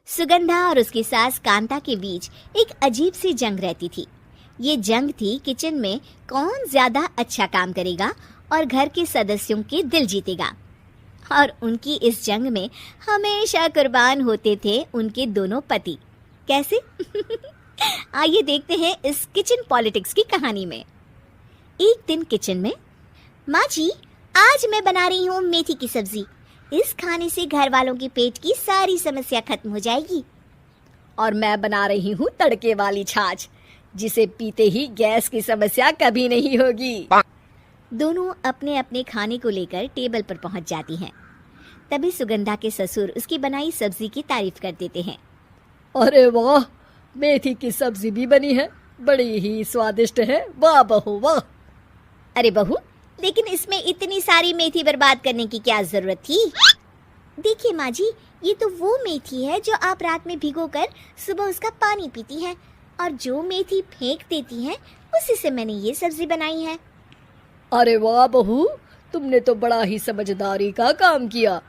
सुगंधा और उसकी सास कांता के बीच एक अजीब सी जंग रहती थी। ये जंग थी किचन में कौन ज्यादा अच्छा काम करेगा और घर के सदस्यों के दिल जीतेगा। और उनकी इस जंग में हमेशा कुर्बान होते थे उनके दोनों पति। कैसे? आइए देखते हैं इस किचन पॉलिटिक्स की कहानी में। एक दिन किचन में, माँ जी, आज मैं बना रही हूँ मेथी की सब्जी। इस खाने से घर वालों के पेट की सारी समस्या खत्म हो जाएगी। और मैं बना रही हूँ तड़के वाली छाछ, जिसे पीते ही गैस की समस्या कभी नहीं होगी। दोनों अपने अपने खाने को लेकर टेबल पर पहुंच जाती हैं। तभी सुगंधा के ससुर उसकी बनाई सब्जी की तारीफ कर देते हैं। अरे वाह, मेथी की सब्जी भी बनी है, बड़ी ही स्वादिष्ट है। वाह बहू वाह। अरे बहू, लेकिन इसमें इतनी सारी मेथी बर्बाद करने की क्या जरूरत थी? देखिए माँ जी, ये तो वो मेथी है जो आप रात में भिगोकर सुबह उसका पानी पीती हैं, और जो मेथी फेंक देती हैं उसी से मैंने ये सब्जी बनाई है। अरे वाह बहू, तुमने तो बड़ा ही समझदारी का काम किया।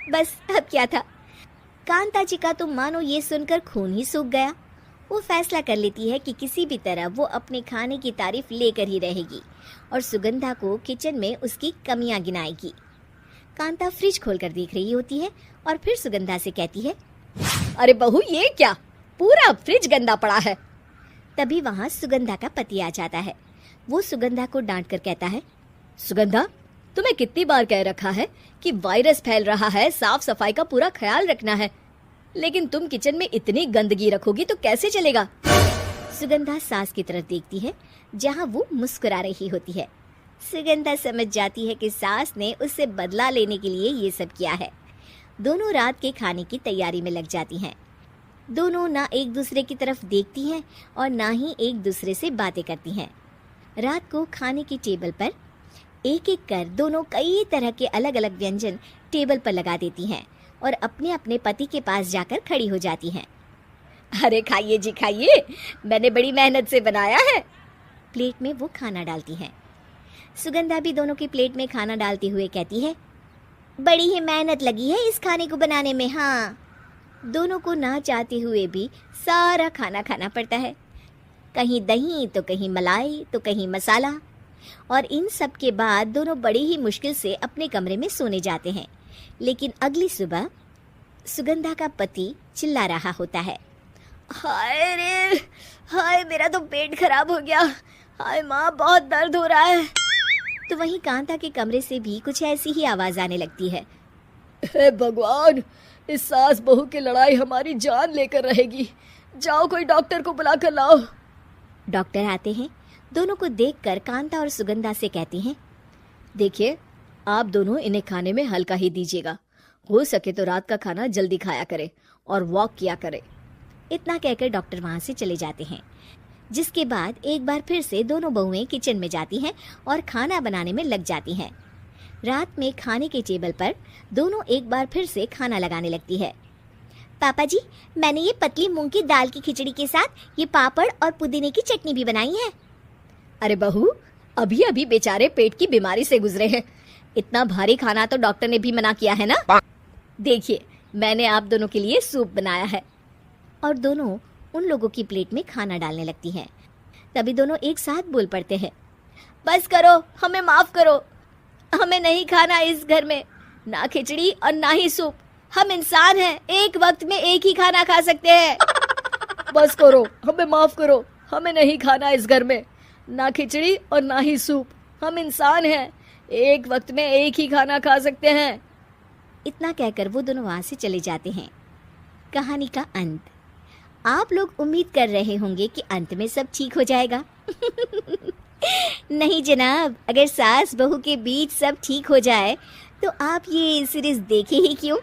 बस अब क्या था, कांता जी का तो मानो ये सुनकर खून ही सूख गया। वो फैसला कर लेती है कि किसी भी तरह वो अपने खाने की तारीफ लेकर ही रहेगी और सुगंधा को किचन में उसकी कमियां गिनाएगी। कांता फ्रिज खोलकर देख रही होती है और फिर सुगंधा से कहती है, अरे बहू, ये क्या, पूरा फ्रिज गंदा पड़ा है। तभी वहाँ सुगंधा का पति आ जाता है। वो सुगंधा को डांट कर कहता है, सुगंधा, तुम्हें कितनी बार कह रखा है कि वायरस फैल रहा है, साफ सफाई का पूरा ख्याल रखना है, लेकिन तुम किचन में इतनी गंदगी रखोगी तो कैसे चलेगा। सुगंधा सास की तरफ देखती है जहाँ वो मुस्कुरा रही होती है। सुगंधा समझ जाती है कि सास ने उससे बदला लेने के लिए ये सब किया है। दोनों रात के खाने की तैयारी में लग जाती हैं। दोनों ना एक दूसरे की तरफ देखती हैं और ना ही एक दूसरे से बातें करती हैं। रात को खाने की टेबल पर एक एक कर दोनों कई तरह के अलग अलग व्यंजन टेबल पर लगा देती हैं और अपने अपने पति के पास जाकर खड़ी हो जाती हैं। अरे खाइए जी खाइए, मैंने बड़ी मेहनत से बनाया है। प्लेट में वो खाना डालती हैं। सुगंधा भी दोनों की प्लेट में खाना डालते हुए कहती है, बड़ी ही मेहनत लगी है इस खाने को बनाने में। हाँ, दोनों को ना चाहते हुए भी सारा खाना खाना पड़ता है। कहीं दही तो कहीं मलाई तो कहीं मसाला। और इन सब के बाद दोनों बड़ी ही मुश्किल से अपने कमरे में सोने जाते हैं। लेकिन अगली सुबह सुगंधा का पति चिल्ला रहा होता है, हाय रे हाय, मेरा तो पेट खराब हो गया। हाय माँ, बहुत दर्द हो रहा है। तो वहीं कांता के कमरे से भी कुछ ऐसी ही आवाज आने लगती है। हे भगवान, इस सास बहू की लड़ाई हमारी जान लेकर रहेगी। जाओ कोई डॉक्टर को बुला कर लाओ। डॉक्टर आते हैं। दोनों को देखकर कांता और सुगंधा से कहती हैं, देखिए, आप दोनों इन्हें खाने में हल्का ही दीजिएगा। हो सके तो रात का खाना जल्दी खाया करे और वॉक किया करे। इतना कहकर डॉक्टर वहां से चले जाते हैं। जिसके बाद एक बार फिर से दोनों बहुएं किचन में जाती हैं और खाना बनाने में लग जाती हैं। रात में खाने के टेबल पर दोनों एक बार फिर से खाना लगाने लगती है। पापा जी, मैंने ये पतली मूंग की दाल की खिचड़ी के साथ ये पापड़ और पुदीने की चटनी भी बनाई है। अरे बहू, अभी अभी बेचारे पेट की बीमारी से गुजरे हैं। इतना भारी खाना तो डॉक्टर ने भी मना किया है ना। देखिए, मैंने आप दोनों के लिए सूप बनाया है। और दोनों उन लोगों की प्लेट में खाना डालने लगती हैं। तभी दोनों एक साथ बोल पड़ते हैं, बस करो, हमें माफ करो। हमें नहीं खाना इस घर में, ना खिचड़ी और ना ही सूप। हम इंसान हैं, एक वक्त में एक ही खाना खा सकते हैं। बस करो, हमें माफ करो। हमें नहीं खाना इस घर में, ना खिचड़ी और ना ही सूप। हम इंसान हैं, एक वक्त में एक ही खाना खा सकते हैं। इतना कहकर वो दोनों वहां से चले जाते हैं। कहानी का अंत। आप लोग उम्मीद कर रहे होंगे कि अंत में सब ठीक हो जाएगा। नहीं जनाब, अगर सास बहू के बीच सब ठीक हो जाए तो आप ये सीरीज देखे ही क्यों?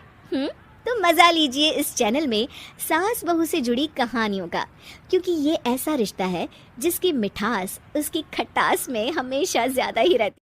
तो मजा लीजिए इस चैनल में सास बहू से जुड़ी कहानियों का, क्योंकि ये ऐसा रिश्ता है जिसकी मिठास उसकी खटास में हमेशा ज्यादा ही रहती है।